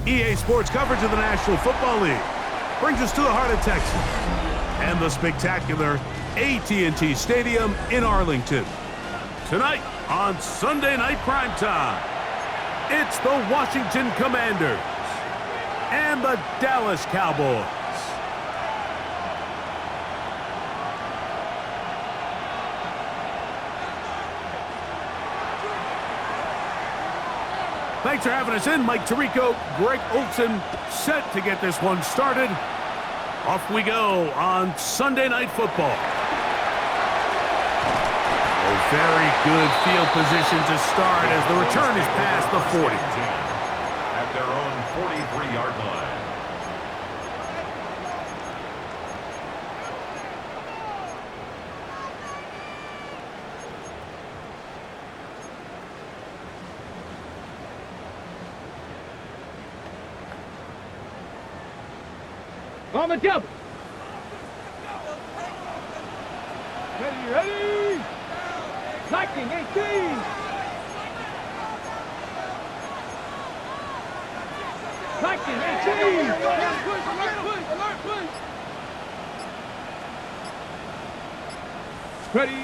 EA Sports coverage of the National Football League brings us to the heart of Texas and the spectacular AT&T Stadium in Arlington. Tonight on Sunday Night Primetime, it's the Washington Commanders and the Dallas Cowboys. Thanks for having us in. Mike Tirico, Greg Olson, set to get this one started. Off we go on Sunday Night Football. A very good field position to start as the return is past the 40. At their own 43-yard line. On the double. Ready. Liking 18. Liking 18. Alert. Ready.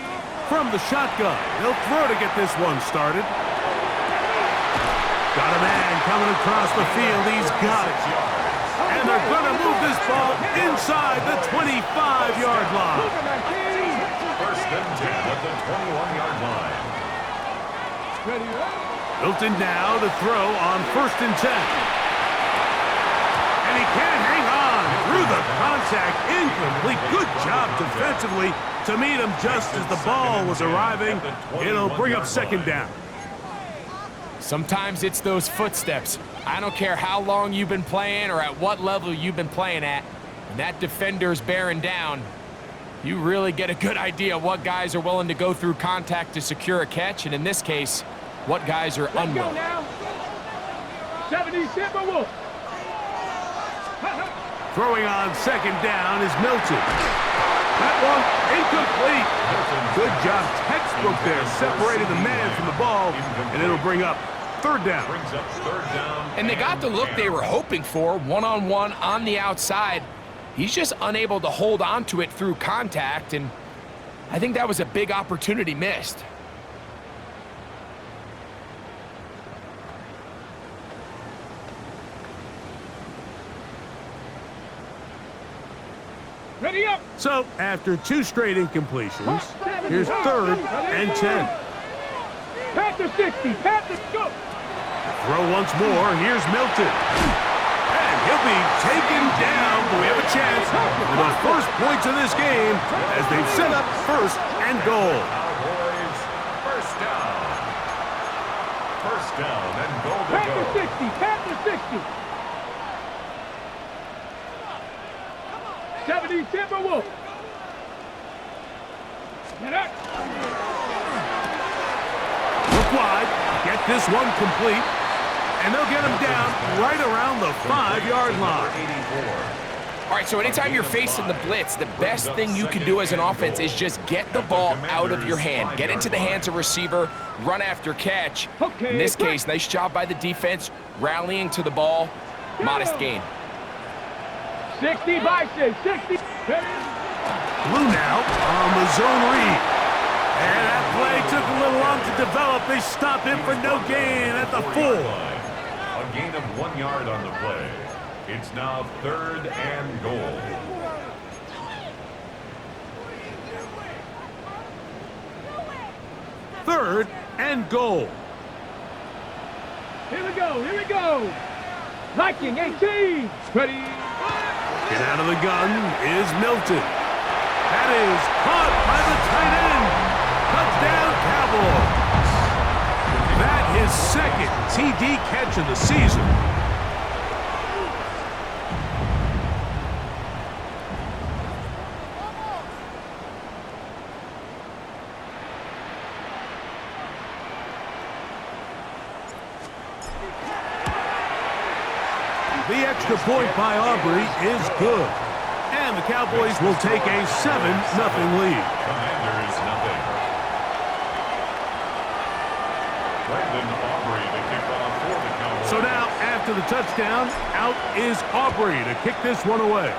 From the shotgun, they'll throw to get this one started. Got a man coming across the field. He's got it. And they're going to move this ball inside the 25-yard line. First and 10 at the 21-yard line. Hilton now to throw on first and 10. And he can't hang on through the contact. Incomplete. Good job defensively to meet him just as the ball was arriving. It'll bring up second down. Sometimes it's those footsteps. I don't care how long you've been playing or at what level you've been playing at. When that defender's bearing down, you really get a good idea what guys are willing to go through contact to secure a catch, and in this case, what guys are unwilling. 70 Timberwolves. Throwing on second down is Milton. That one incomplete. Good job, textbook there, separating the man from the ball, and it'll bring up third down. And they got the look they were hoping for, one-on-one on the outside. He's just unable to hold on to it through contact, and I think that was a big opportunity missed. Ready up. So, after two straight incompletions, here's third and 10. Panther 60. Panther go. Throw once more. Here's Milton. And he'll be taken down, but we have a chance for the first points of this game as they've set up first and goal. Cowboys, first down. First down and goal to Panther go. 60. Panther 60. 70 Timberwolves. Get up. Look wide. Get this one complete. And they'll get him down right around the 5-yard line. All right, so anytime you're facing the blitz, the best thing you can do as an offense is just get the ball out of your hand. Get into the hands of receiver, run after catch. In this case, nice job by the defense, rallying to the ball. Modest gain. 60 Bison. 60. Blue now on the zone read. And that play took a little long to develop. They stop him for no gain at the 4. A gain of 1 yard on the play. It's now third and goal. Third and goal. Here we go. Liking 18. Ready. Get out of the gun is Milton. That is caught by the tight end. Touchdown, Cowboys. That his second TD catch of the season. The extra point by Aubrey is good. And the Cowboys will take a 7-0 lead. Commanders nothing. Brandon Aubrey, the kickoff for the Cowboys. So now, after the touchdown, out is Aubrey to kick this one away.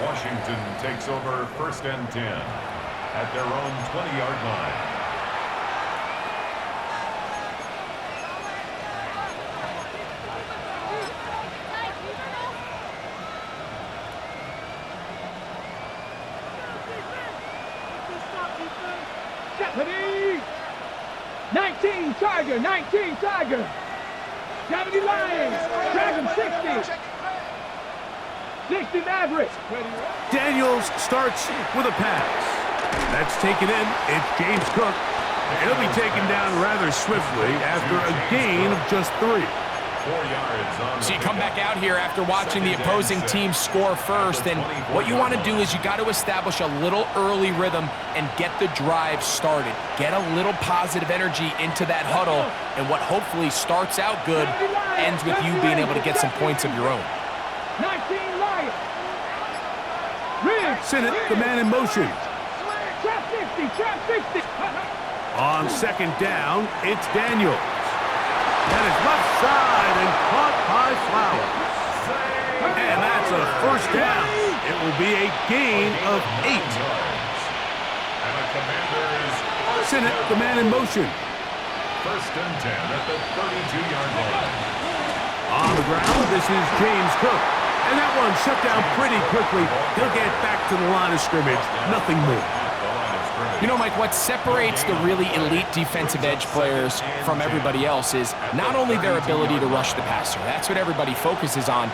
Washington takes over 1st and 10 at their own 20-yard line. Stephanie! 19 Tiger, 19 Tiger. 70 Lions, Dragon 60. 60 Maverick. Daniels starts with a pass. That's taken in. It's James Cook. He'll be taken down rather swiftly after a gain of just 3. 4 yards on So you come back out here after watching the opposing team score first, and what you want to do is you got to establish a little early rhythm and get the drive started. Get a little positive energy into that huddle, and what hopefully starts out good ends with you being able to get some points of your own. 19 Lions. Sinnott, the man in motion. Trap 50, trap 50. On 2nd down, it's Daniels. That is left side and caught by Flowers. And that's a 1st down. It will be a gain of 8. And the Commanders Sinnott, the man in motion. 1st and 10 at the 32-yard line. On the ground, this is James Cook. And that one shut down pretty quickly. He'll get back to the line of scrimmage. Nothing more. You know, Mike, what separates the really elite defensive edge players from everybody else is not only their ability to rush the passer. That's what everybody focuses on.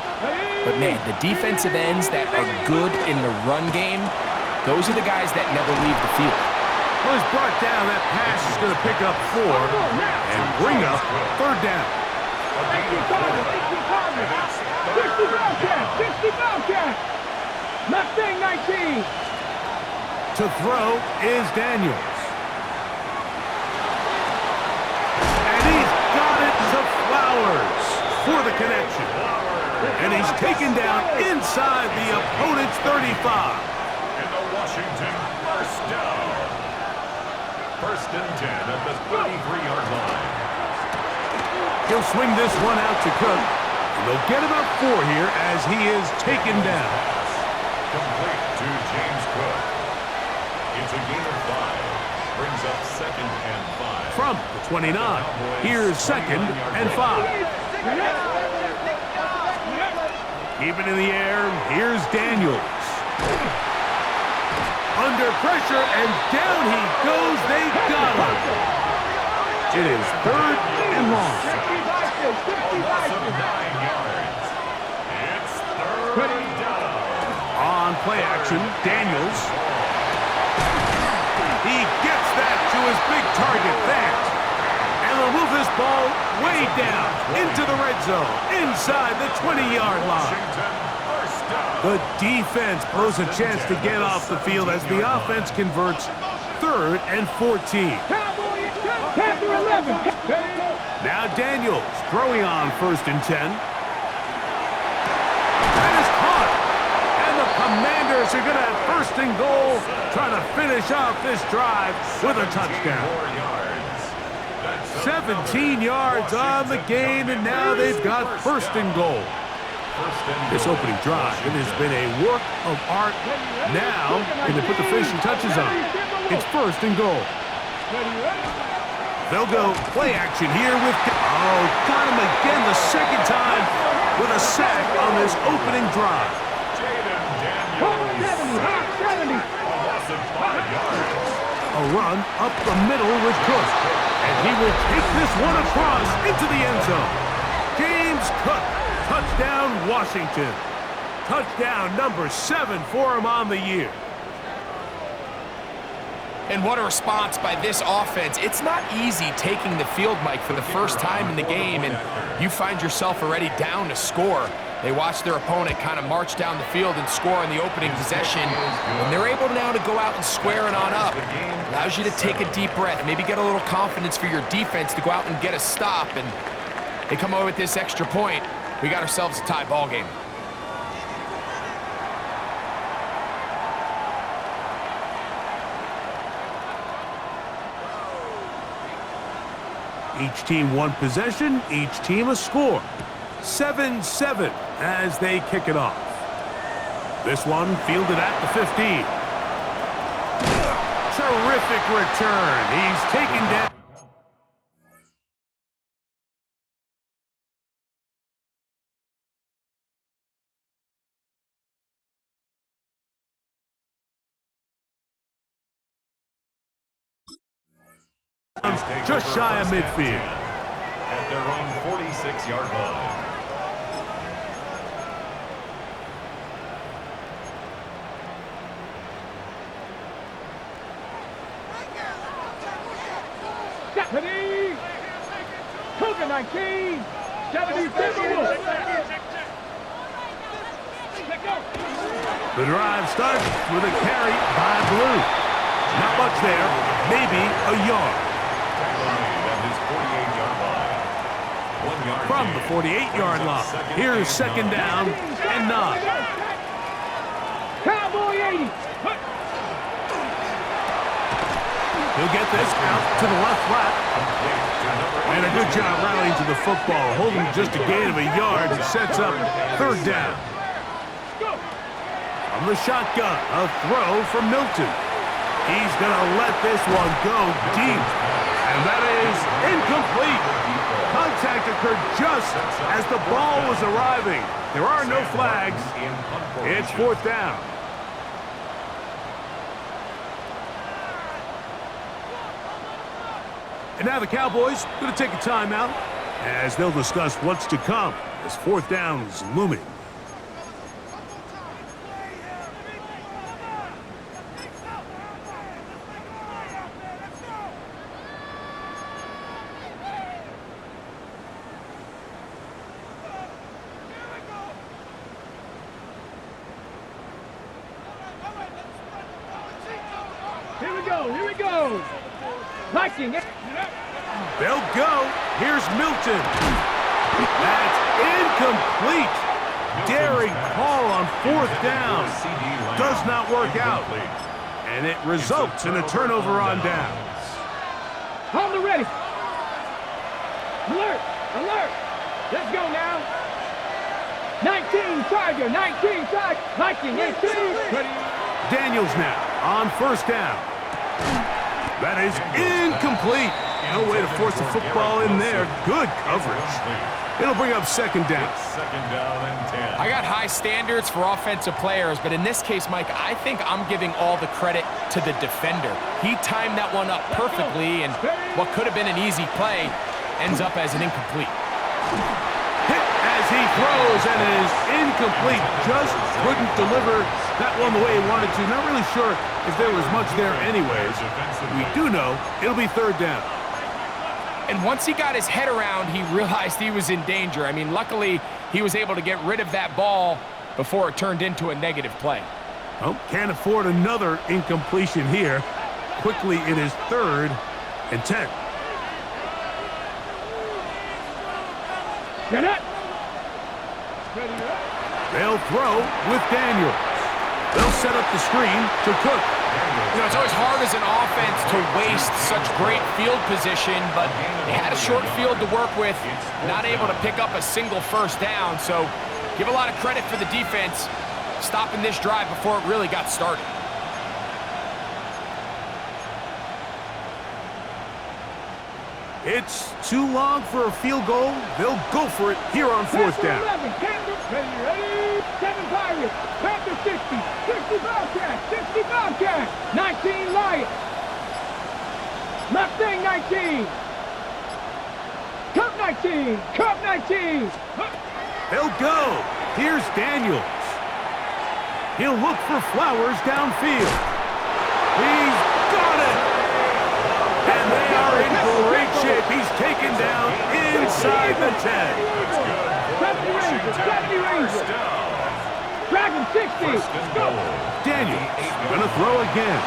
But, man, the defensive ends that are good in the run game, those are the guys that never leave the field. Well, he's brought down. That pass is going to pick up 4 and bring up 3rd down. 60 Bobcat, 60 Bobcat. Mustang 19. To throw is Daniels. And he's got it to Flowers for the connection. And he's taken down inside the opponent's 35. And the Washington 1st down. 1st and 10 at the 33-yard line. He'll swing this one out to Cook. And they'll get about 4 here as he is taken down. Complete to James Cook. It's a gain of 5. Brings up 2nd and 5. From the 29. Here's 2nd and 5. Keep it in the air. Here's Daniels. Under pressure, and down he goes. They got him. It is 3rd and long. Loss of 9 yards. It's 3rd down. On play action, Daniels. He gets that to his big target, Vance. And they'll move this ball way down into the red zone, inside the 20-yard line. The defense blows a chance to get off the field as the offense converts 3rd and 14. Panther 11. Now Daniels throwing on 1st and 10. That is caught. And the Commanders are going to have 1st and goal, trying to finish off this drive with a touchdown. 17 yards on the gain, and now they've got 1st and goal. This opening drive, it has been a work of art. Now, can they put the finishing touches on? It's 1st and goal. They'll go play action here with... Oh, got him again the 2nd time with a sack on this opening drive. 70. A run up the middle with Cook. And he will take this one across into the end zone. James Cook, touchdown Washington. Touchdown number 7 for him on the year. And what a response by this offense. It's not easy taking the field, Mike, for the first time in the game, and you find yourself already down to score. They watch their opponent kind of march down the field and score on the opening possession, and they're able now to go out and square it on up. Allows you to take a deep breath, maybe get a little confidence for your defense to go out and get a stop, and they come away with this extra point. We got ourselves a tie ball game. Each team one possession, each team a score. 7-7 as they kick it off. This one fielded at the 15. Terrific return. He's taken down. Just shy of midfield. At their own 46-yard line. Stephanie! Cougar 19! 77! The drive starts with a carry by Blue. Not much there, maybe a yard. From the 48-yard line, here's second down and 9. Cowboy 80! He'll get this out to the left flat. And a good job rallying to the football, holding just a gain of a yard and sets up third down. From the shotgun, a throw from Milton. He's going to let this one go deep. And that is incomplete. Contact occurred just as the ball was arriving. There are no flags. It's fourth down. And now the Cowboys going to take a timeout as they'll discuss what's to come as fourth down is looming. Here we go! Liking it! They'll go. Here's Milton. That's incomplete. Daring call on fourth down. Does not work out. And it results in a turnover on downs. On the ready! Alert! Alert! Let's go now! 19 Tiger! 19 Tiger! Liking 18! Ready! Daniels now on first down. That is incomplete. No way to force the football in there. Good coverage. It'll bring up second down. Second down and 10. I got high standards for offensive players, but in this case, Mike, I think I'm giving all the credit to the defender. He timed that one up perfectly, and what could have been an easy play ends up as an incomplete. Hit as he throws, and it is incomplete. Just couldn't deliver that one the way he wanted to. Not really sure if there was much there anyways. We do know it'll be third down. And once he got his head around, he realized he was in danger. I mean, luckily, he was able to get rid of that ball before it turned into a negative play. Oh, can't afford another incompletion here. Quickly, it is third and 10. Get it! They'll throw with Daniels. They'll set up the screen to Cook. You know, it's always hard as an offense to waste such great field position, but they had a short field to work with, not able to pick up a single first down, so give a lot of credit for the defense stopping this drive before it really got started. It's too long for a field goal. They'll go for it here on fourth down. 11, ready, 7 Pirates, Panther 60, 60 Bobcats, 60 Bobcats, 19 Lions, Mustang 19, Cup 19, Cup 19. They'll go. Here's Daniels. He'll look for Flowers downfield. He's got it. And they are in great shape. He's taken down inside the 10. 70 Rangers. Dragon 60. Daniels gonna throw again.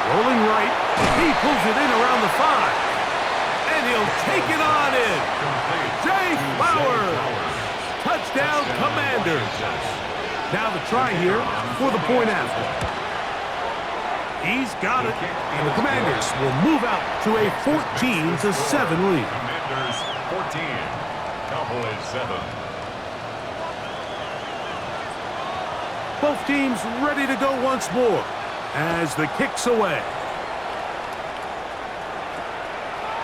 Rolling right. He pulls it in around the 5. And he'll take it on in. Jay Flowers. Touchdown, Commanders. Now the try here for the point after. He's got it, and the Commanders will move out to a 14-7 lead. Commanders 14, Cowboys 7. Both teams ready to go once more as the kick's away.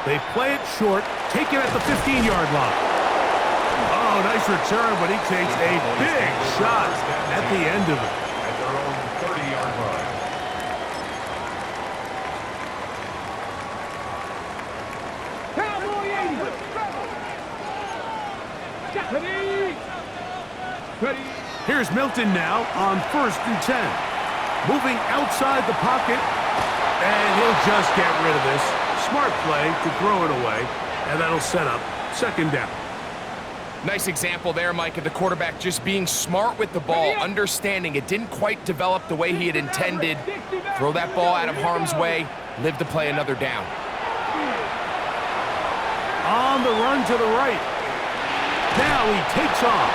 They play it short, take it at the 15-yard line. Oh, nice return, but he takes a big shot at the end of it. At their own 30-yard line. Cowboy 80. Ready. Here's Milton now on 1st and 10. Moving outside the pocket, and he'll just get rid of this. Smart play to throw it away, and that'll set up 2nd down. Nice example there, Mike, of the quarterback just being smart with the ball, understanding it didn't quite develop the way he had intended. Throw that ball out of harm's way, live to play another down. On the run to the right. Now he takes off,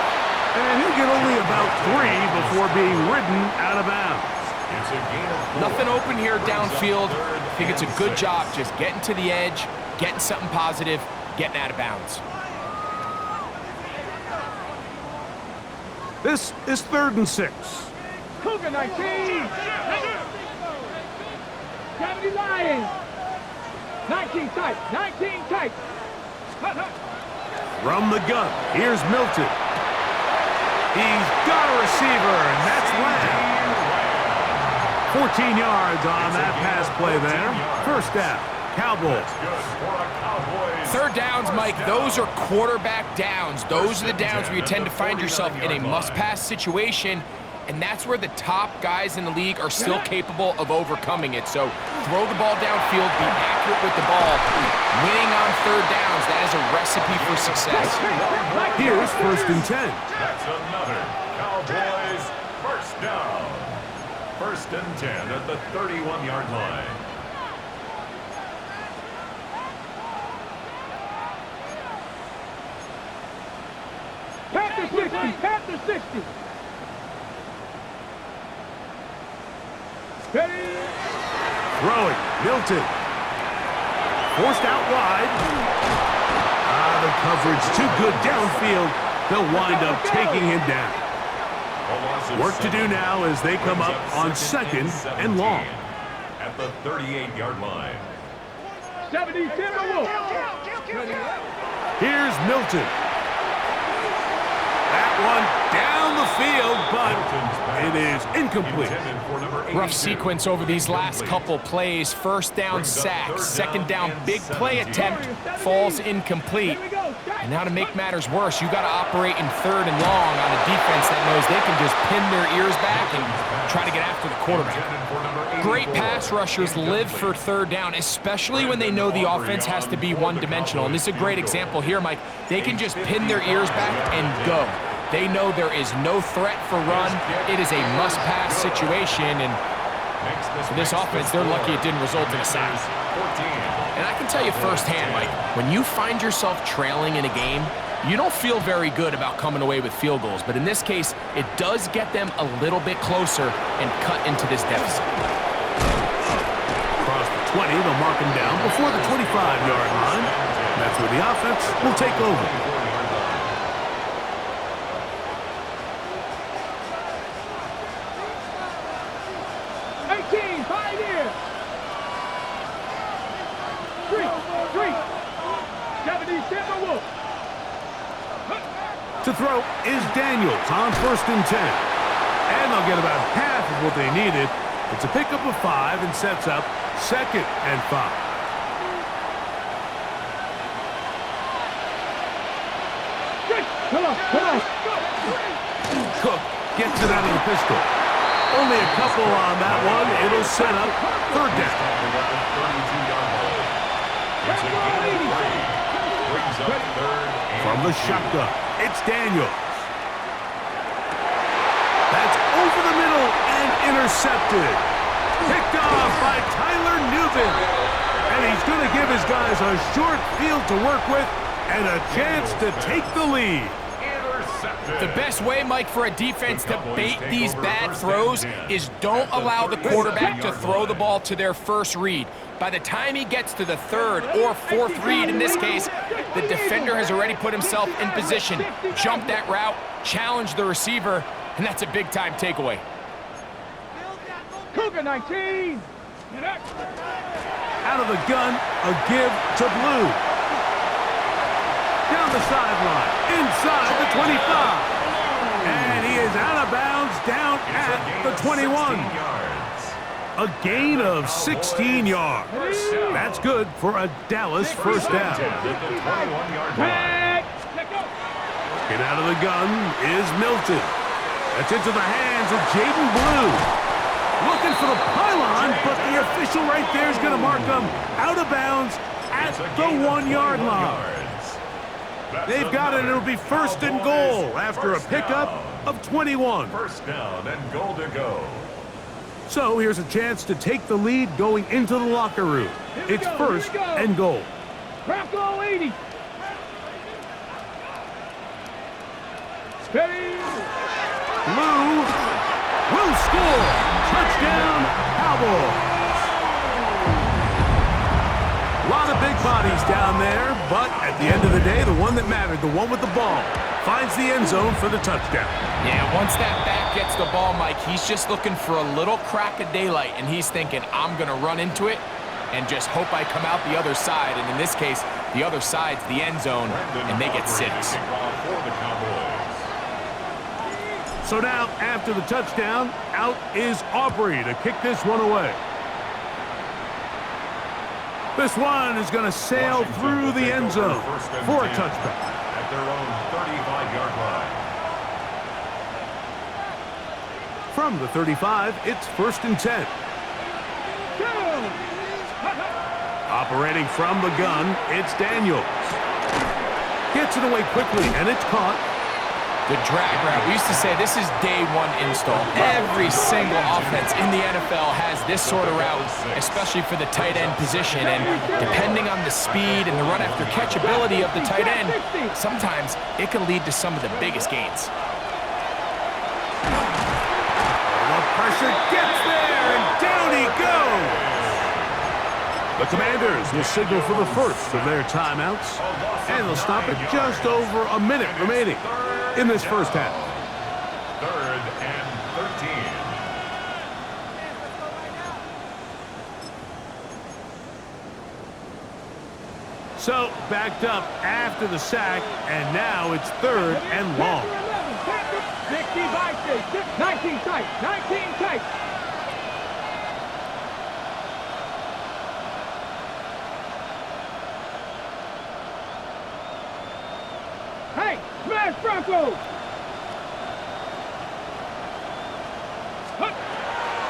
and he'll get only about 3 before being ridden out of bounds. It's a gain of 4. Nothing open here downfield. I think it's a good job just getting to the edge, getting something positive, getting out of bounds. This is 3rd and 6. Cougar 19. 70 Lions. 19 tight. 19 tight. From the gun, here's Milton. He's got a receiver, and that's Lamb. 14 yards on that pass play there. 1st down, Cowboys. Good for a Cowboys. 3rd downs, Mike, those are quarterback downs. Those are the downs where you tend to find yourself in a must-pass situation, and that's where the top guys in the league are still capable of overcoming it. So throw the ball downfield, be accurate with the ball. Winning on 3rd downs, that is a recipe for success. Here's 1st and 10. That's another Cowboys 1st down. 1st and 10 at the 31-yard line. Panther 60. Panther 60. Ready. Throwing, Milton. Forced out wide. The coverage too good downfield. They'll wind up taking him down. Work to do now as they come up on 2nd and long. At the 38-yard line. 70 Timberwolves. Ready. Here's Milton. That one down the field, but it is incomplete. Rough sequence over these last couple plays. 1st down sack, 2nd down big play attempt, falls incomplete. And now to make matters worse, you got to operate in 3rd and long on a defense that knows they can just pin their ears back and try to get after the quarterback. Great pass rushers live for 3rd down, especially when they know the offense has to be one-dimensional. And this is a great example here, Mike. They can just pin their ears back and go. They know there is no threat for run. It is a must-pass situation, and for this offense, they're lucky it didn't result in a sack. And I can tell you firsthand, Mike, when you find yourself trailing in a game, you don't feel very good about coming away with field goals. But in this case, it does get them a little bit closer and cut into this deficit. Across the 20, they'll mark him down before the 25-yard line. That's where the offense will take over. To throw is Daniels on 1st and 10. And they'll get about half of what they needed. It's a pickup of 5 and sets up 2nd and 5. Come on. Cook gets it out of the pistol. Only a couple on that one. It'll set up 3rd down. It's a gain of 3. Brings up 3rd. From the shotgun, it's Daniels. That's over the middle and intercepted. Picked off by Tyler Newton. And he's going to give his guys a short field to work with and a chance to take the lead. intercepted. The best way, Mike, for a defense to bait these bad throws is don't allow the quarterback to throw the ball to their first read. By the time he gets to the third or fourth read, in this case, the defender has already put himself in position, jumped that route, challenged the receiver, and that's a big-time takeaway. Cougar 19. Out of the gun, a give to Blue. Down the sideline, inside the 25. And he is out of bounds down at the 21. A gain of 16 yards. That's good for a Dallas first down. Get out of the gun is Milton. That's into the hands of Jaden Blue. Looking for the pylon, but the official right there is going to mark him out of bounds at the 1-yard line. They've got it. It'll be first and goal after a pickup of 21. First down and goal to go. So here's a chance to take the lead going into the locker room. It's first and goal. Bronco 80. Steady. Blue will score. Touchdown, Cowboys. A lot of big bodies down there, but at the end of the day, the one that mattered, the one with the ball, finds the end zone for the touchdown. Yeah, once that back gets the ball, Mike, he's just looking for a little crack of daylight, and he's thinking, I'm going to run into it and just hope I come out the other side. And in this case, the other side's the end zone, and they get 6. So now, after the touchdown, out is Aubrey to kick this one away. This one is going to sail through the end zone for a touchback. At their own 35-yard line. From the 35, it's first and 10. Operating from the gun, it's Daniels. Gets it away quickly, and it's caught. The drag route. We used to say this is day one install. Every single offense in the NFL has this sort of route, especially for the tight end position. And depending on the speed and the run after catch ability of the tight end, sometimes it can lead to some of the biggest gains. The pressure gets there, and down he goes. The Commanders will signal for the first of their timeouts, and they'll stop at just over a minute remaining in this first half. 3rd and 13. So, backed up after the sack, and now it's 3rd and long. 60 by 6, 19 tight, 19 tight. Hey, smash Bronco!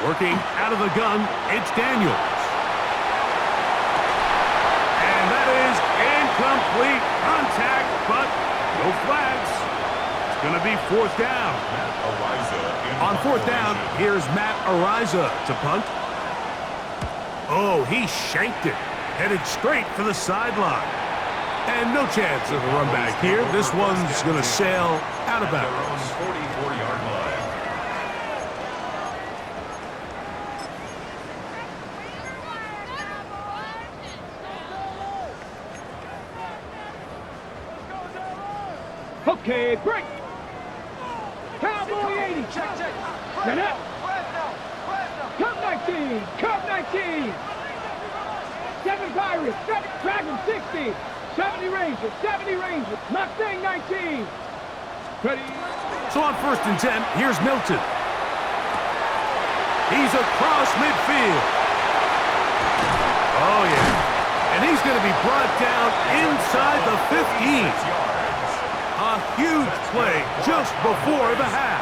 Working out of the gun, it's Daniels. And that is incomplete contact, but no flags. It's going to be 4th down. On 4th down, here's Matt Ariza to punt. Oh, he shanked it. Headed straight for the sideline. And no chance of a run back here. This one's going to sail out of bounds. 44-yard line. Okay, break. Cowboy 80. Check. Get up. Cup 19. Cup 19. 7 Pirates. 7 Dragon 60. 70 Rangers. 70 Rangers. Mustang 19. Ready. So on 1st and 10, here's Milton. He's across midfield. Oh, yeah. And he's going to be brought down inside the 15. A huge play just before the half.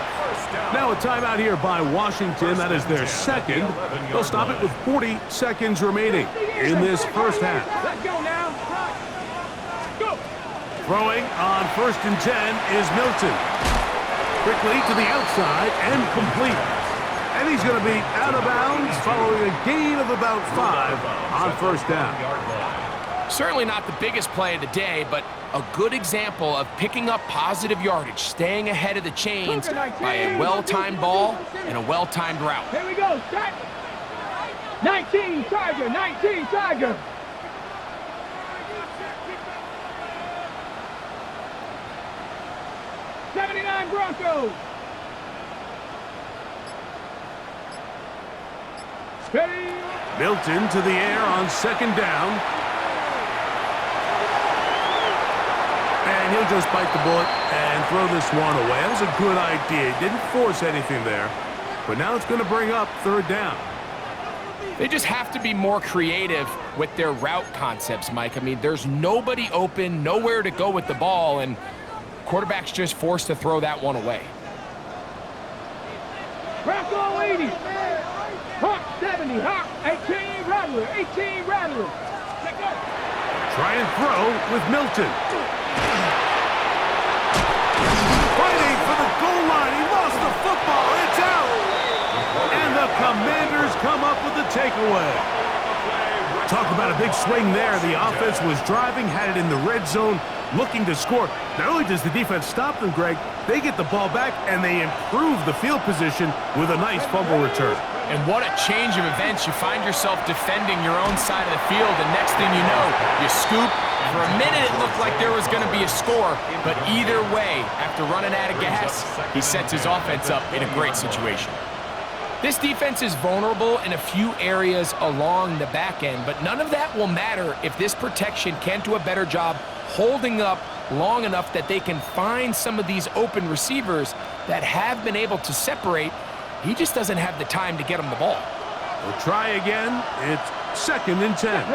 Now a timeout here by Washington. That is their second. They'll stop it with 40 seconds remaining in this first half. Let's go now. Go. Throwing on 1st and 10 is Milton. Quickly to the outside and complete. And he's going to be out of bounds following a gain of about 5 on 1st down. Certainly not the biggest play of the day, but a good example of picking up positive yardage, staying ahead of the chains by a well-timed ball and a well-timed route. Here we go, start. 19, Tiger, 19, Tiger. '79 Broncos. Ready. Milton to the air on second down. And he'll just bite the bullet and throw this one away. That was a good idea. Didn't force anything there. But now it's going to bring up third down. They just have to be more creative with their route concepts, Mike. I mean, there's nobody open, nowhere to go with the ball, and quarterback's just forced to throw that one away. Bronco 80. Hawk 70. Hawk 18 Rattler. 18 Rattler. Let go. Try and throw with Milton. Fighting for the goal line. He lost the football. It's out. And the Commanders come up with the takeaway. Talk about a big swing there. The offense was driving, had it in the red zone, looking to score. Not only does the defense stop them, Greg, they get the ball back and they improve the field position with a nice fumble return. And what a change of events. You find yourself defending your own side of the field, and next thing you know, you scoop. For a minute, it looked like there was going to be a score, but either way, after running out of gas, he sets his offense up in a great situation. This defense is vulnerable in a few areas along the back end, but none of that will matter if this protection can't do a better job holding up long enough that they can find some of these open receivers that have been able to separate. He just doesn't have the time to get him the ball. We'll try again. It's second and 10.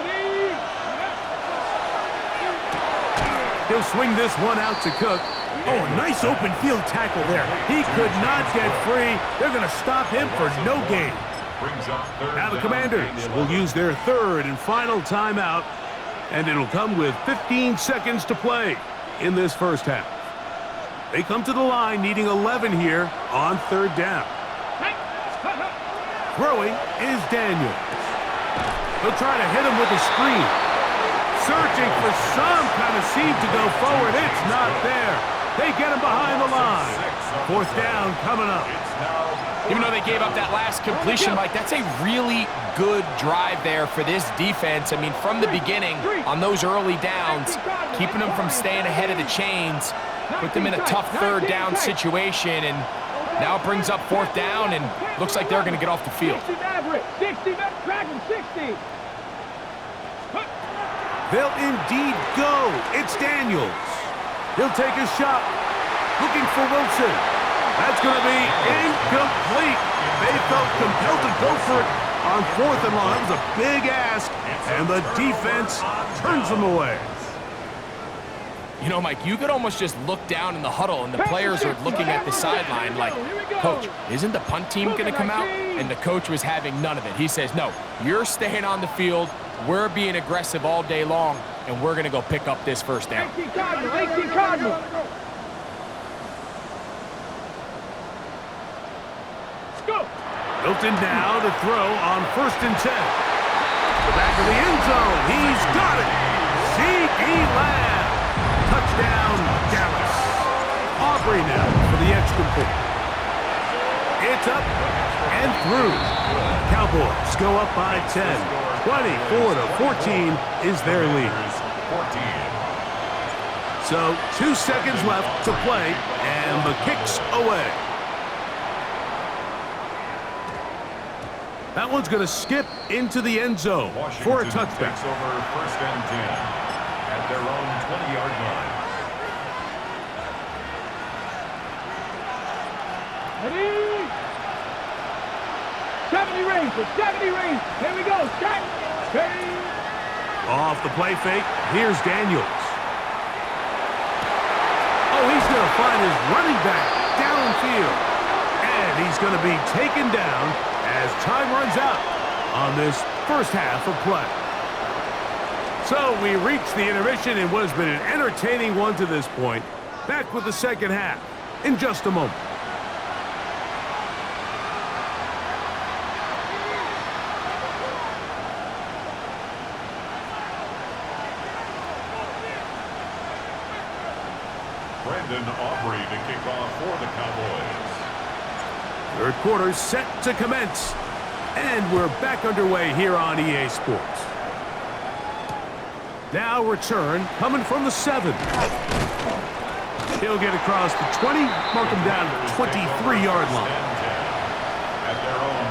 He'll swing this one out to Cook. Oh, a nice open field tackle there. He could not get free. They're going to stop him for no gain. Now the Commanders will use their third and final timeout, and it'll come with 15 seconds to play in this first half. They come to the line needing 11 here on third down. Throwing is Daniels. He'll try to hit him with a screen. Searching for some kind of seam to go forward. It's not there. They get him behind the line. Fourth down coming up. Even though they gave up that last completion, Mike, that's a really good drive there for this defense. I mean, from the beginning, on those early downs, keeping them from staying ahead of the chains, put them in a tough third down situation, and now it brings up fourth down, and looks like they're going to get off the field. 60, Dragon 60. They'll indeed go. It's Daniels. He'll take a shot. Looking for Wilson. That's going to be incomplete. They felt compelled to go for it on fourth and long. That was a big ask, and the defense turns them away. You know, Mike, you could almost just look down in the huddle, and the players are looking at the sideline like, Coach, isn't the punt team going to come out? And the coach was having none of it. He says, no, you're staying on the field. We're being aggressive all day long, and we're going to go pick up this first down. 18 Cardinal. Go. Milton now to throw on first and 10. Back of the end zone. He's got it. C.D. Lamb. Touchdown, Dallas. Aubrey now for the extra point. It's up and through. Cowboys go up by 10. 24-14 is their lead. So 2 seconds left to play, and the kick's away. That one's going to skip into the end zone for a touchdown. Takes over first and 10 at their own 20-yard line. Ready? 70 Rangers, 70 Rangers. Here we go, start. Ready? Off the play fake, here's Daniels. Oh, he's going to find his running back downfield. And he's going to be taken down as time runs out on this first half of play. So we reach the intermission in what has been an entertaining one to this point. Back with the second half in just a moment. Brandon Aubrey to kick off for the Cowboys. Third quarter set to commence. And we're back underway here on EA Sports. Now return coming from the 7. He'll get across the 20, mark him down at the 23-yard line. At their own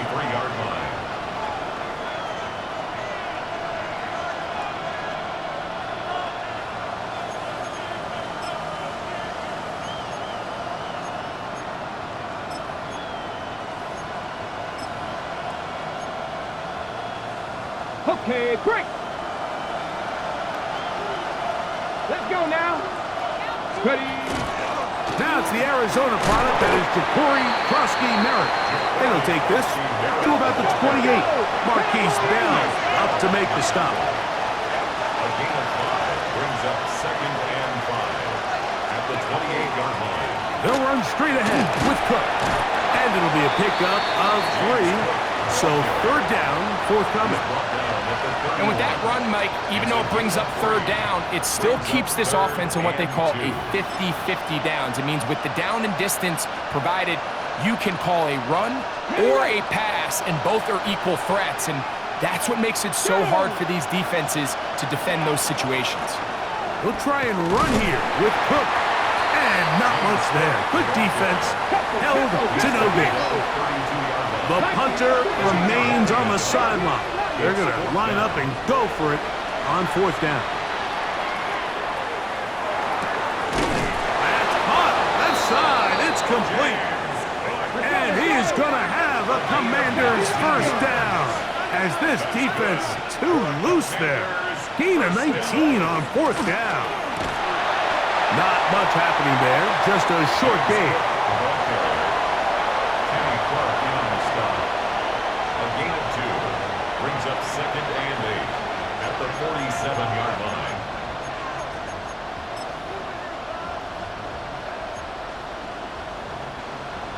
23-yard line. Okay, break. Let's go now. Ready. Now it's the Arizona product that is Ja'Cory Krosky-Merritt. And he'll take this to about the 28. Marquise Bell up to make the stop. A gain of 5 brings up 2nd and 5 at the 28-yard line. They'll run straight ahead with Cook. And it'll be a pickup of 3. So 3rd down, forthcoming. And with that run, Mike, even though it brings up 3rd down, it still keeps this offense in what they call a 50-50 downs. It means with the down and distance provided, you can call a run or a pass, and both are equal threats. And that's what makes it so hard for these defenses to defend those situations. We'll try and run here with Cook. And not much there. Good defense. Held to no gain. The punter remains on the sideline. They're going to line up and go for it on 4th down. That's caught. Left side. It's complete. And he is going to have a Commander's 1st down. As this defense too loose there. Gain of 19 on 4th down. Not much happening there. Just a short gain. Brings up 2nd and 8 at the 47-yard line.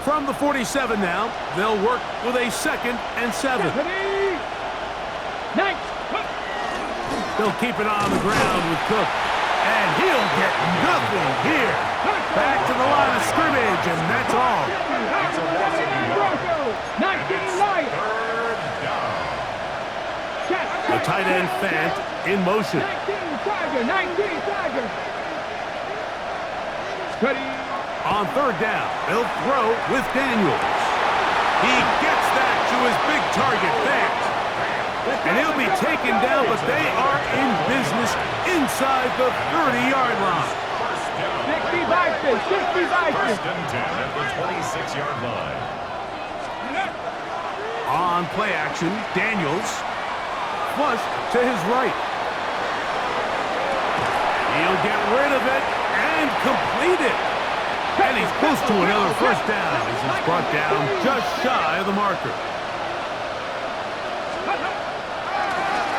From the 47 now, they'll work with a 2nd and 7. They'll keep it on the ground with Cook. And he'll get nothing here. Back to the line of scrimmage, and that's all. 19 Lions. The tight end Fant in motion. 19 Tiger. Ready. On 3rd down, they'll throw with Daniels. He gets that to his big target, Fant. And he'll be taken down, but they are in business inside the 30-yard line. 60 Vikings. 60 Vikings. 1st and 10 at the 26-yard line. On play action, Daniels. Flush to his right. He'll get rid of it and complete it. And he's close to another 1st down as it's brought down just shy of the marker.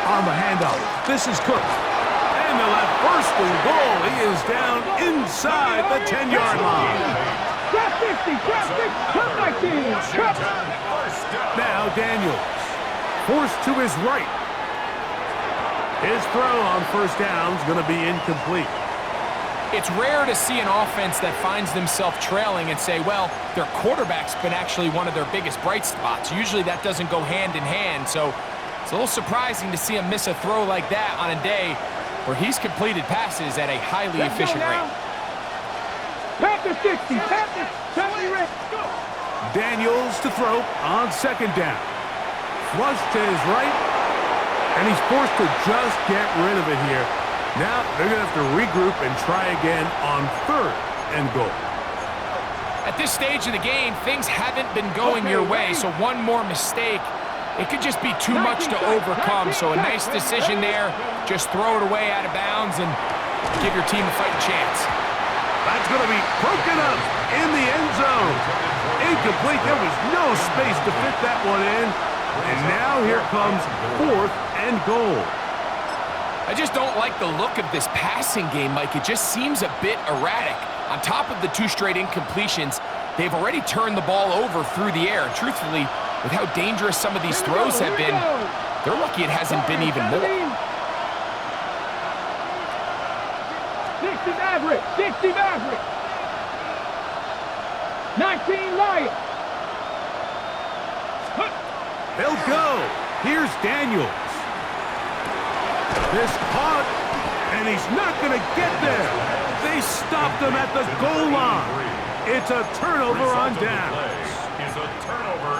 On the handoff, this is Cook. And they'll have 1st and goal. He is down inside the 10-yard line. Drop 50, drop 6, drop 19. Now Daniels, forced to his right. His throw on 1st down is going to be incomplete. It's rare to see an offense that finds themselves trailing and say, well, their quarterback's been actually one of their biggest bright spots. Usually that doesn't go hand in hand, so it's a little surprising to see him miss a throw like that on a day where he's completed passes at a highly efficient rate. Panther 60, Panther 70 rate. Daniels to throw on 2nd down. Flush to his right. And he's forced to just get rid of it here. Now they're going to have to regroup and try again on 3rd and goal. At this stage of the game, things haven't been going your way, so one more mistake, it could just be too much to overcome. So a nice decision there. Just throw it away out of bounds and give your team a fighting chance. That's going to be broken up in the end zone. Incomplete. There was no space to fit that one in. And now here comes 4th and goal. I just don't like the look of this passing game, Mike. It just seems a bit erratic. On top of the 2 straight incompletions, they've already turned the ball over through the air. And truthfully, with how dangerous some of these throws have been, they're lucky it hasn't been even more. 60 Maverick. 60 Maverick. 19 Lion. They'll go. Here's Daniels. This caught, and he's not going to get there. They stopped him at the goal line. It's a turnover on downs.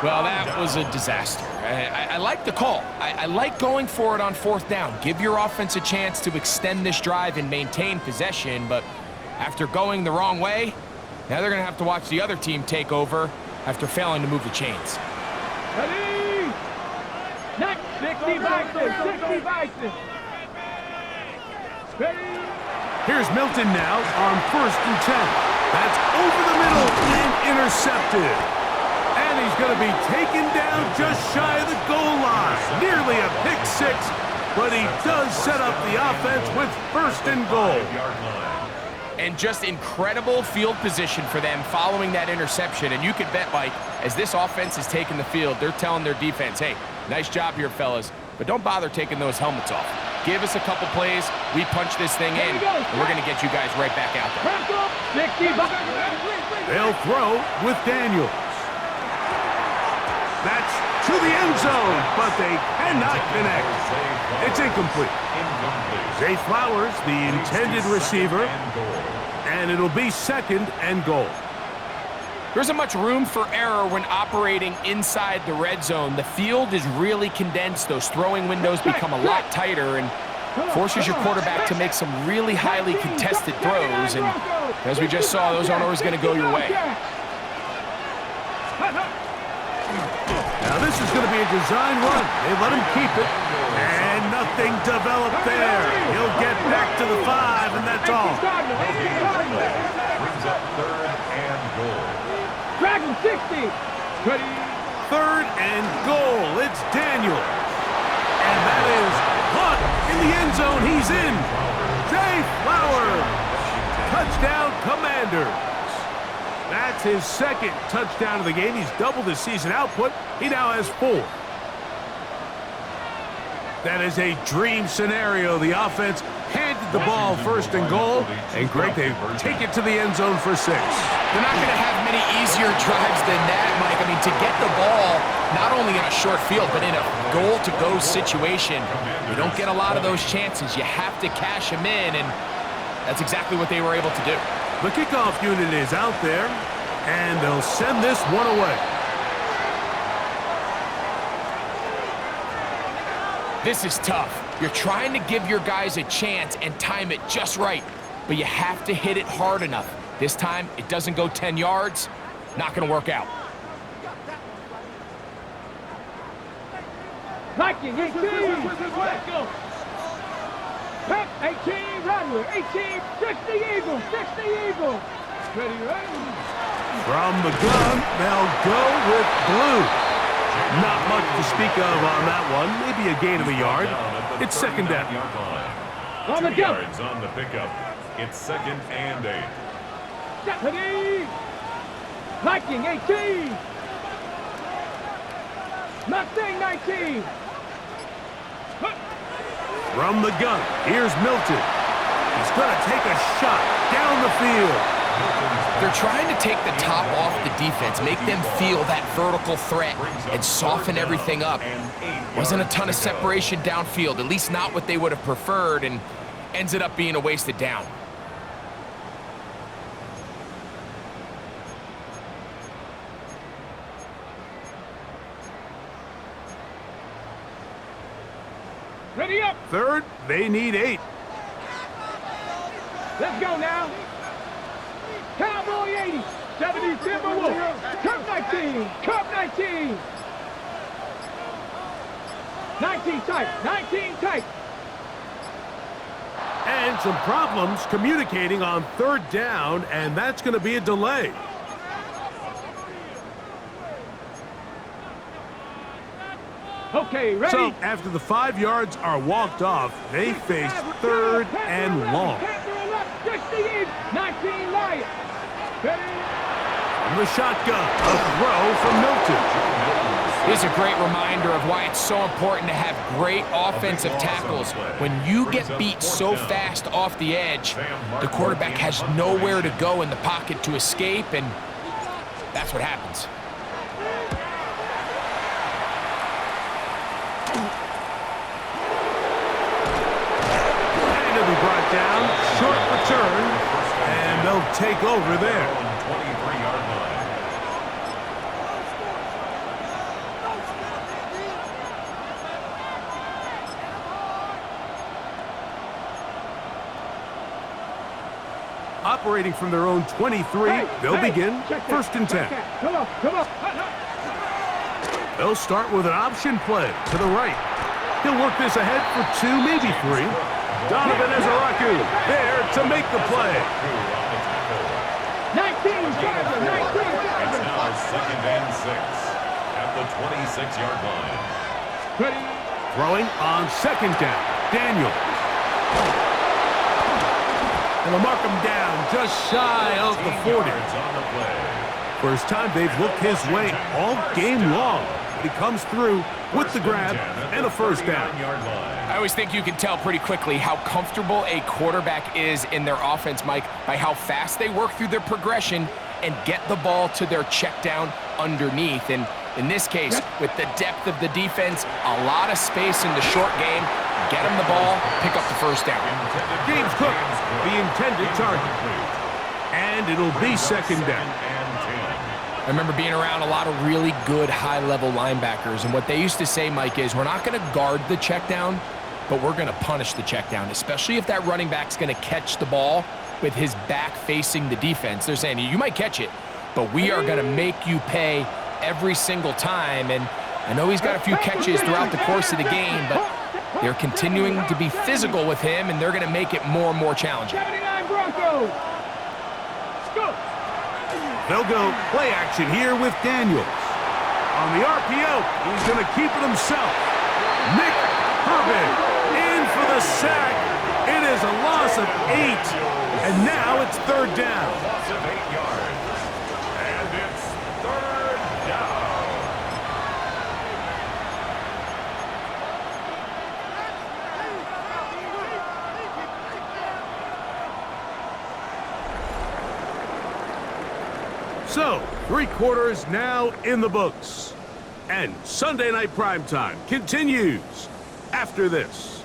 Well, that was a disaster. I like the call. I like going for it on 4th down. Give your offense a chance to extend this drive and maintain possession, but after going the wrong way, now they're going to have to watch the other team take over after failing to move the chains. Ready? 60 Bison. 60 Bison. Ready? Here's Milton now on 1st and 10. That's over the middle and intercepted. And he's going to be taken down just shy of the goal line. Nearly a pick 6, but he does set up the offense with 1st and goal. And just incredible field position for them following that interception. And you could bet, Mike, as this offense is taking the field, they're telling their defense, hey, nice job here, fellas, but don't bother taking those helmets off. Give us a couple plays, we punch this thing in, and we're going to get you guys right back out there. They'll throw with Daniels. That's to the end zone, but they cannot connect. It's incomplete. Zay Flowers, the intended receiver, and it'll be 2nd and goal. There isn't much room for error when operating inside the red zone. The field is really condensed. Those throwing windows become a lot tighter and forces your quarterback to make some really highly contested throws. And as we just saw, those aren't always going to go your way. Now this is going to be a design run. They let him keep it. And nothing developed there. He'll get back to the 5, and that's all. Brings up 3rd and goal. Dragon 60. Ready? 3rd and goal. It's Daniels. And that is caught in the end zone. He's in. Zay Flowers. Touchdown, Commanders. That's his 2nd touchdown of the game. He's doubled his season output. He now has 4. That is a dream scenario. The offense handed the ball 1st and goal. And Greg, they take it to the end zone for 6. They're not going to have many easier drives than that, Mike. I mean, to get the ball, not only in a short field, but in a goal-to-go situation, you don't get a lot of those chances. You have to cash them in, and that's exactly what they were able to do. The kickoff unit is out there, and they'll send this one away. This is tough. You're trying to give your guys a chance and time it just right, but you have to hit it hard enough. This time, it doesn't go 10 yards. Not going to work out. Viking 18. Let's go. Pep 18. Rattler 18. 60 Eagles. 60 Eagles. Ready, ready. From the gun, they'll go with blue. Not much to speak of on that one. Maybe a gain of a yard. It's 2nd down. On the 2 jump. yards on the pickup. It's 2nd and 8. Ready. Viking 18. Mustang 19. From the gun, here's Milton. He's going to take a shot down the field. They're trying to take the top off the defense, make them feel that vertical threat, and soften everything up. Wasn't a ton of separation downfield, at least not what they would have preferred, and ends it up being a wasted down. Ready up. 3rd, they need 8. Let's go now. Cowboy 80. 70 Timberwolves. Cup 19. Cup 19. 19 tight. 19 tight. And some problems communicating on 3rd down, and that's going to be a delay. Okay, ready? So after the 5 yards are walked off, they face 3rd and long. 19 Lions. Ready? From the shotgun, a throw from Milton. This is a great reminder of why it's so important to have great offensive tackles. When you get beat so fast off the edge, the quarterback has nowhere to go in the pocket to escape, and that's what happens. And he'll be brought down, short return, and they'll take over there. 23-yard line. Operating from their own 23, they'll begin first and 10. Come on, come on. They'll start with an option play to the right. He'll work this ahead for 2, maybe 3. Donovan Ezaraku there to make the play. 19, driver, 19, It's driver. now 2nd and 6 at the 26-yard line. Ready? Throwing on second down. Daniel. And they'll mark him down just shy of the 40. Yards on the play. First time they've looked his way all game long. But he comes through with the grab and a first down. 39-yard line. I always think you can tell pretty quickly how comfortable a quarterback is in their offense, Mike, by how fast they work through their progression and get the ball to their check down underneath. And in this case, with the depth of the defense, a lot of space in the short game, get them the ball, pick up the first down. James Cook, the intended target. And it'll be second down. I remember being around a lot of really good high-level linebackers, and what they used to say, Mike, is we're not going to guard the check down, but we're going to punish the check down, especially if that running back's going to catch the ball with his back facing the defense. They're saying, you might catch it, but we are going to make you pay every single time. And I know he's got a few catches throughout the course of the game, but they're continuing to be physical with him, and they're going to make it more and more challenging. 79 Broncos. Go. They'll go play action here with Daniels. On the RPO, he's going to keep it himself. Nick Herbig in for the sack. It is a loss of 8, and now it's third down. Loss of 8 yards. And it's 3rd down. So, 3 quarters now in the books. And Sunday Night Primetime continues after this.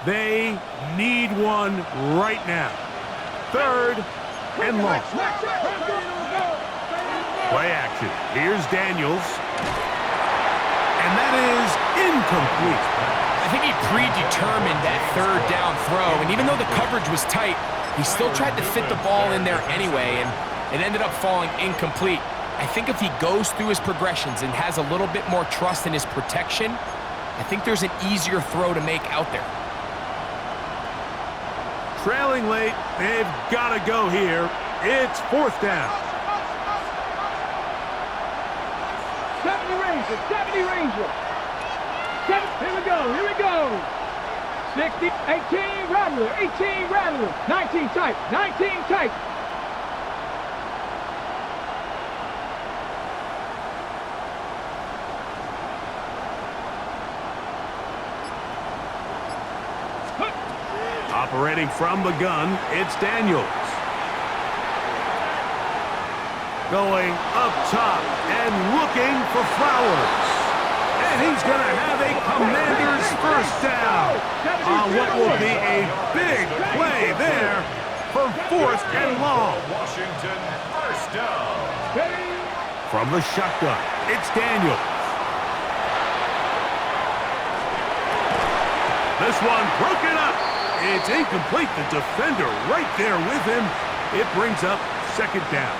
They need one right now. 3rd and long. Play action. Here's Daniels. And that is incomplete. I think he predetermined that 3rd down throw, and even though the coverage was tight, he still tried to fit the ball in there anyway, and it ended up falling incomplete. I think if he goes through his progressions and has a little bit more trust in his protection, I think there's an easier throw to make out there. Trailing late, they've got to go here. It's 4th down. 70 Rangers, 70 Rangers. Here we go, here we go. 60, 18 Rattler, 18 Rattler, 19 tight, 19 tight. Operating from the gun, it's Daniels. Going up top and looking for Flowers. And he's going to have a Commander's first down on what will be a big play there for 4th and long. Washington, first down. From the shotgun, it's Daniels. This one broken up. It's incomplete. The defender right there with him. It brings up 2nd down.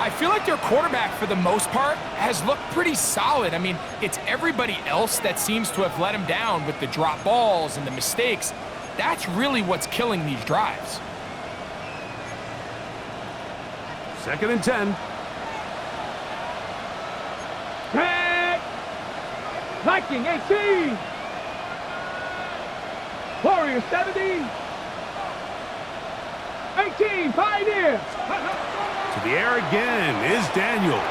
I feel like their quarterback, for the most part, has looked pretty solid. I mean, it's everybody else that seems to have let him down with the drop balls and the mistakes. That's really what's killing these drives. 2nd and 10. Tag. Viking 18. Warrior 70. 18, Pioneer. To the air again is Daniels.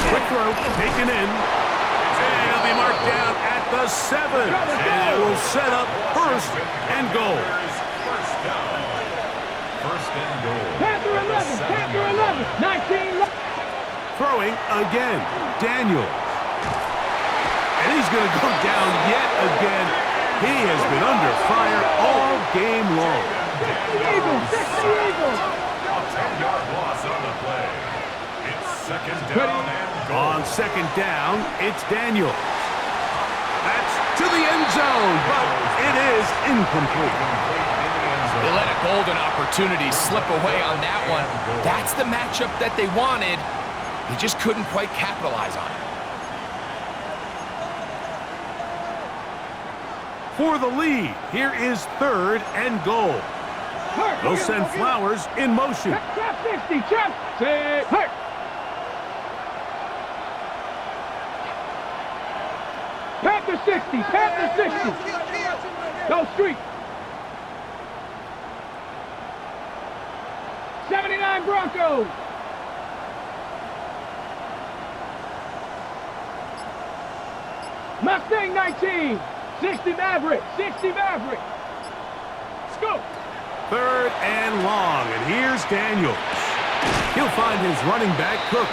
Quick throw, taken in. And he'll be marked down at the 7. And it will set up 1st and goal. First down. 1st and goal. Panther 11, Panther 11. 19. Throwing again, Daniels. And he's going to go down yet again. He has been under fire all game long. 60 Eagles, 60 Eagles. A 10-yard loss on the play. It's 2nd down and goal. On 2nd down, it's Daniels. That's to the end zone, but it is incomplete. They let a golden opportunity slip away on that one. That's the matchup that they wanted. They just couldn't quite capitalize on it. For the lead, here is 3rd and goal. They'll send Flowers in motion. Trap 60, trap 6. Hurt. Panther 60, Panther 60. Go street. 79 Broncos. Mustang 19. 60 Maverick, 60 Maverick. Let's go. 3rd and long, and here's Daniels. He'll find his running back, Cook.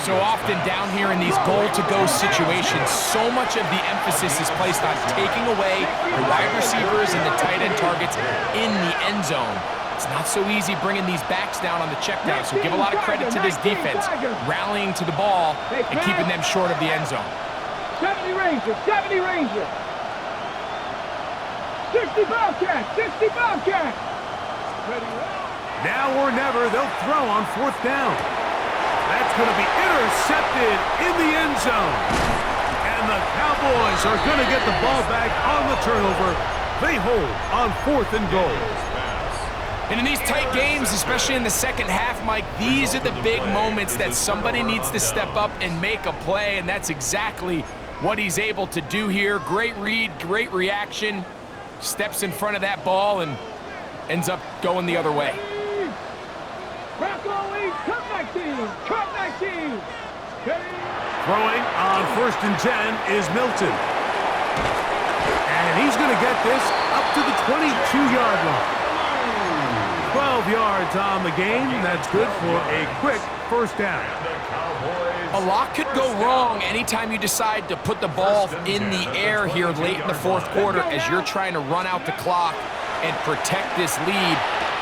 So often down here in these goal-to-go situations, so much of the emphasis is placed on taking away the wide receivers and the tight end targets in the end zone. It's not so easy bringing these backs down on the check down, so give a lot of credit to this defense, rallying to the ball and keeping them short of the end zone. 70 Ranger, 70 Ranger. 60 Bobcat, 60 Bobcat. Now or never, they'll throw on 4th down. That's going to be intercepted in the end zone. And the Cowboys are going to get the ball back on the turnover. They hold on 4th and goal. And in these tight games, especially in the second half, Mike, these are the big moments that somebody needs to step up and make a play, and that's exactly what he's able to do here. Great read, great reaction. Steps in front of that ball and ends up going the other way. Bronco lead, Cup 19, Cup 19. Throwing on 1st and 10 is Milton. And he's going to get this up to the 22-yard line. 12 yards on the game. That's good for a quick 1st down. A lot could go wrong anytime you decide to put the ball in the air here late in the 4th quarter as you're trying to run out the clock and protect this lead.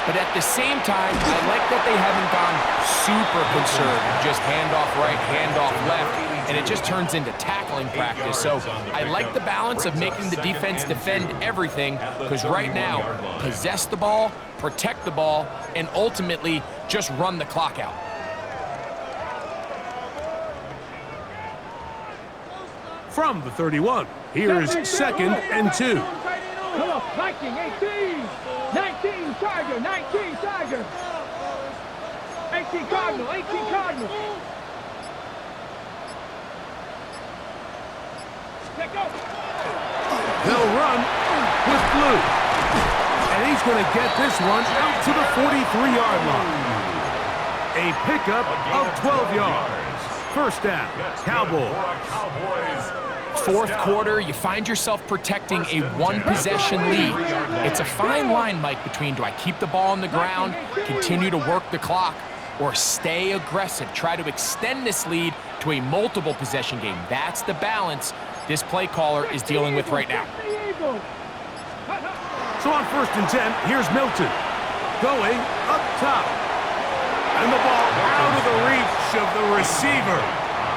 But at the same time, I like that they haven't gone super conservative, just handoff right, handoff left, and it just turns into tackling practice. So I like the balance of making the defense defend everything, because right now, possess the ball, protect the ball, and ultimately just run the clock out. From the 31, here's 2nd and 2. Come on, Viking 18. 19 Tiger, 19 Tiger. 18 Cardinal, 18 Cardinal. Let go. They'll run with Blue. And he's going to get this one out to the 43-yard line. A pickup of 12 yards. 1st down, Cowboys. 4th quarter, you find yourself protecting a one-possession lead. It's a fine line, Mike, between do I keep the ball on the ground, continue to work the clock, or stay aggressive, try to extend this lead to a multiple possession game. That's the balance this play caller is dealing with right now. So on 1st and 10, here's Milton. Going up top. And the ball out of the reach of the receiver.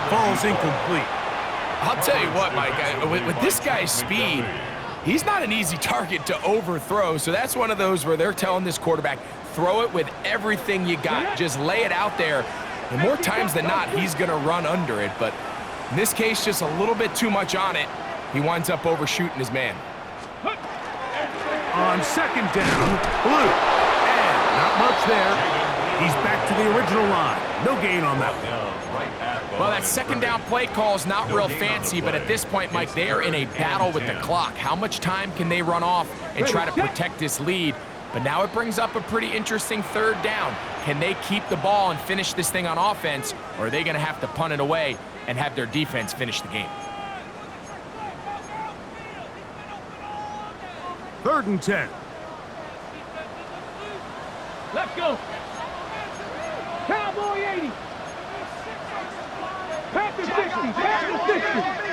Falls incomplete. I'll tell you what, Mike, with this guy's speed, he's not an easy target to overthrow. So that's one of those where they're telling this quarterback, throw it with everything you got. Just lay it out there. And more times than not, he's going to run under it. But in this case, just a little bit too much on it. He winds up overshooting his man. On 2nd down, Blue. And not much there. He's back to the original line. No gain on that one. Well, that second down play call is not real fancy, but at this point, Mike, they are in a battle with the clock. How much time can they run off and try to protect this lead? But now it brings up a pretty interesting third down. Can they keep the ball and finish this thing on offense, or are they going to have to punt it away and have their defense finish the game? 3rd and 10. Let's go. Cowboy 80. Panther 60. Panther 60.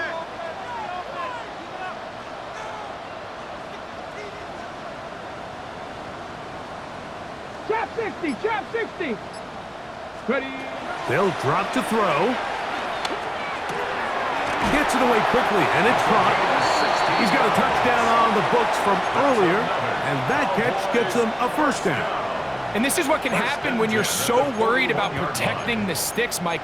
Trap 60. Trap 60. Ready. They'll drop to throw. Gets it away quickly, and it's caught. He's got a touchdown on the books from earlier, and that catch gets him a first down. And this is what can happen when you're so worried about protecting the sticks, Mike.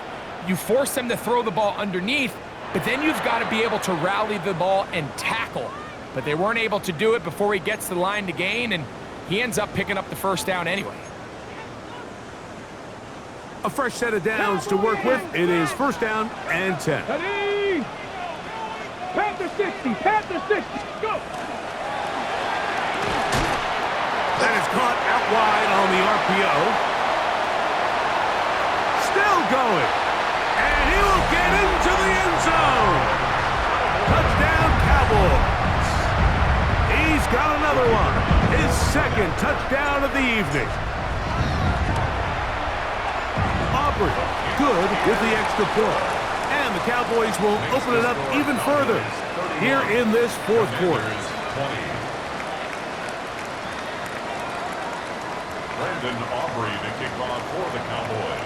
You force them to throw the ball underneath, but then you've got to be able to rally the ball and tackle. But they weren't able to do it before he gets to the line to gain, and he ends up picking up the first down anyway. A fresh set of downs to work with. It is 1st down and 10. Ready. Panther 60. Panther 60. Go. That is caught out wide on the RPO. Still going. And he will get into the end zone. Touchdown, Cowboys. He's got another one. His 2nd touchdown of the evening. Aubrey, good with the extra point. And the Cowboys will open it up even further here in this 4th quarter. Brandon Aubrey to kick off for the Cowboys.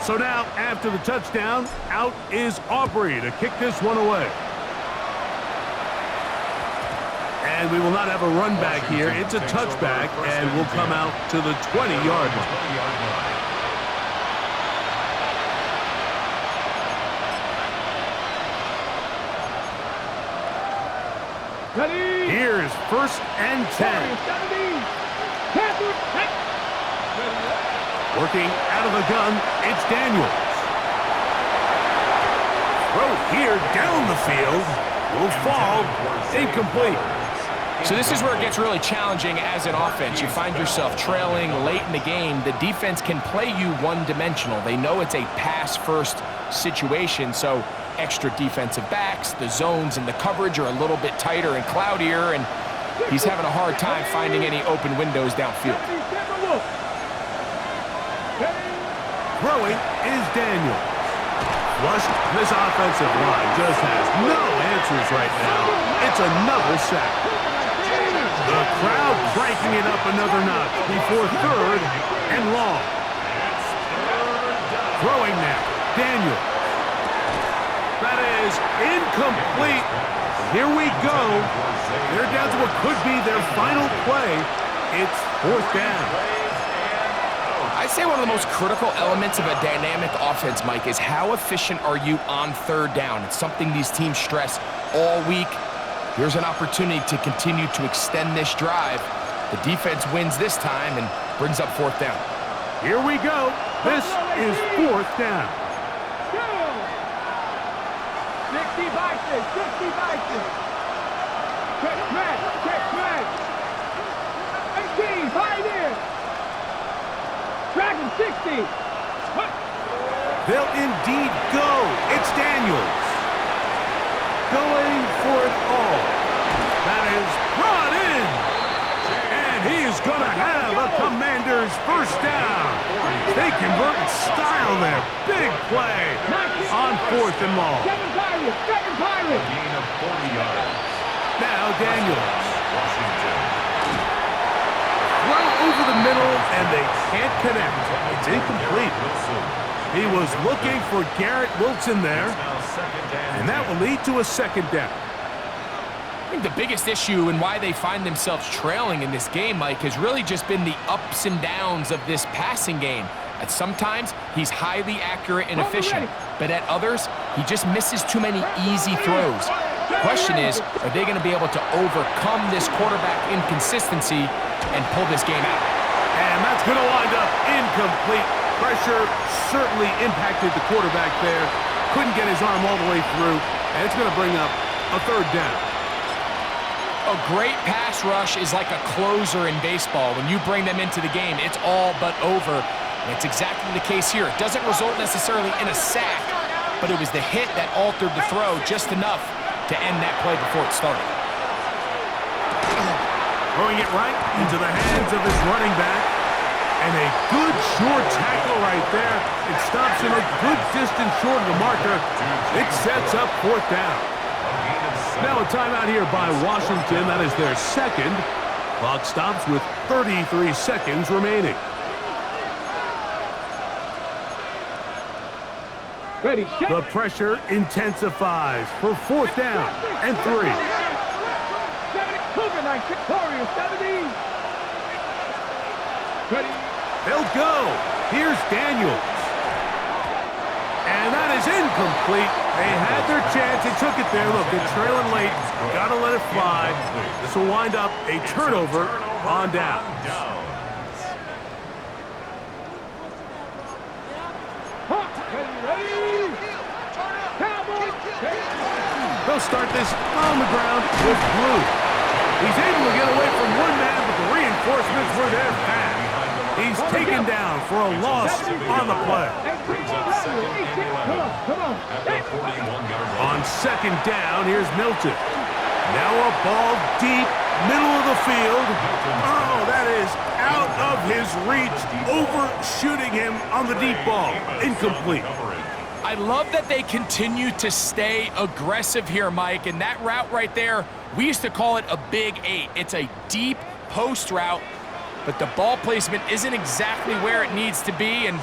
So now, after the touchdown, out is Aubrey to kick this one away. And we will not have a run back here. It's a touchback, and we'll come out to the 20-yard line. Ready. Here's 1st and 10. 70. Panther. Working out of the gun, it's Daniels. Throw here down the field. Will fall. Incomplete. So this is where it gets really challenging as an offense. You find yourself trailing late in the game. The defense can play you one-dimensional. They know it's a pass-first situation, so extra defensive backs, the zones and the coverage are a little bit tighter and cloudier, and he's having a hard time finding any open windows downfield. Throwing is Daniels. Flushed. This offensive line just has no answers right now. It's another sack. The crowd cranking it up another notch before 3rd and long. Throwing now. Daniels. That is incomplete. Here we go. They're down to what could be their final play. It's 4th down. I'd say one of the most critical elements of a dynamic offense, Mike, is how efficient are you on 3rd down? It's something these teams stress all week. Here's an opportunity to continue to extend this drive. The defense wins this time and brings up 4th down. Here we go. This is 4th down. 60 Bison. 60 Bison. Check track. Check track. 18. High there. Dragon 60. They'll indeed go. It's Daniels. Going for it all. That is brought in. And he is going to have a Commander's first down. They convert in style there. Big play on 4th and long. 7 Pirates. 7 Pirates. Gain of 40 yards. Now Daniels. Washington. Right over the middle, and they can't connect. It's incomplete. He was looking for Garrett Wilson there, and that will lead to a 2nd down. I think the biggest issue and why they find themselves trailing in this game, Mike, has really just been the ups and downs of this passing game. At sometimes, he's highly accurate and efficient, but at others, he just misses too many easy throws. The question is, are they going to be able to overcome this quarterback inconsistency and pull this game out? And that's going to wind up incomplete. Pressure certainly impacted the quarterback there. Couldn't get his arm all the way through, and it's going to bring up a third down. A great pass rush is like a closer in baseball. When you bring them into the game, it's all but over. And it's exactly the case here. It doesn't result necessarily in a sack, but it was the hit that altered the throw just enough to end that play before it started. Throwing it right into the hands of his running back. And a good short tackle right there. It stops him a good distance short of the marker. It sets up fourth down. Now a timeout here by Washington. That is their second. Clock stops with 33 seconds remaining. Ready, set. The pressure intensifies for fourth down and 3. 70, Boovenile, Warriors, 70. Ready. They'll go. Here's Daniels. And that is incomplete. They had their chance. They took it there. Look, they're trailing late. Got to let it fly. This will wind up a turnover on down. Ready. Cowboys. They'll start this on the ground with Blue. He's able to get away from one man, but the reinforcements were there fast. He's taken down for a loss on the play. On second down, here's Milton. Now a ball deep, middle of the field. Oh, that is out of his reach, overshooting him on the deep ball. Incomplete. I love that they continue to stay aggressive here, Mike, and that route right there, we used to call it a Big 8. It's a deep post route, but the ball placement isn't exactly where it needs to be, and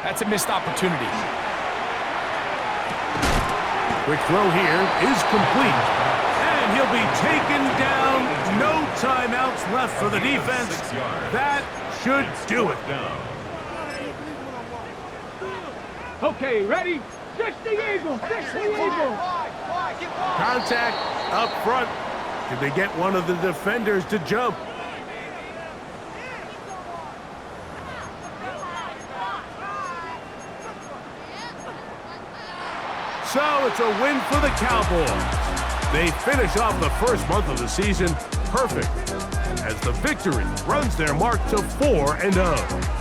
that's a missed opportunity. Quick throw here is complete. And he'll be taken down. No timeouts left for the defense. That should do it. Okay, ready? 60 Eagles, 60 Eagles. Contact up front. Did they get one of the defenders to jump? So it's a win for the Cowboys. They finish off the first month of the season perfect as the victory runs their mark to 4-0.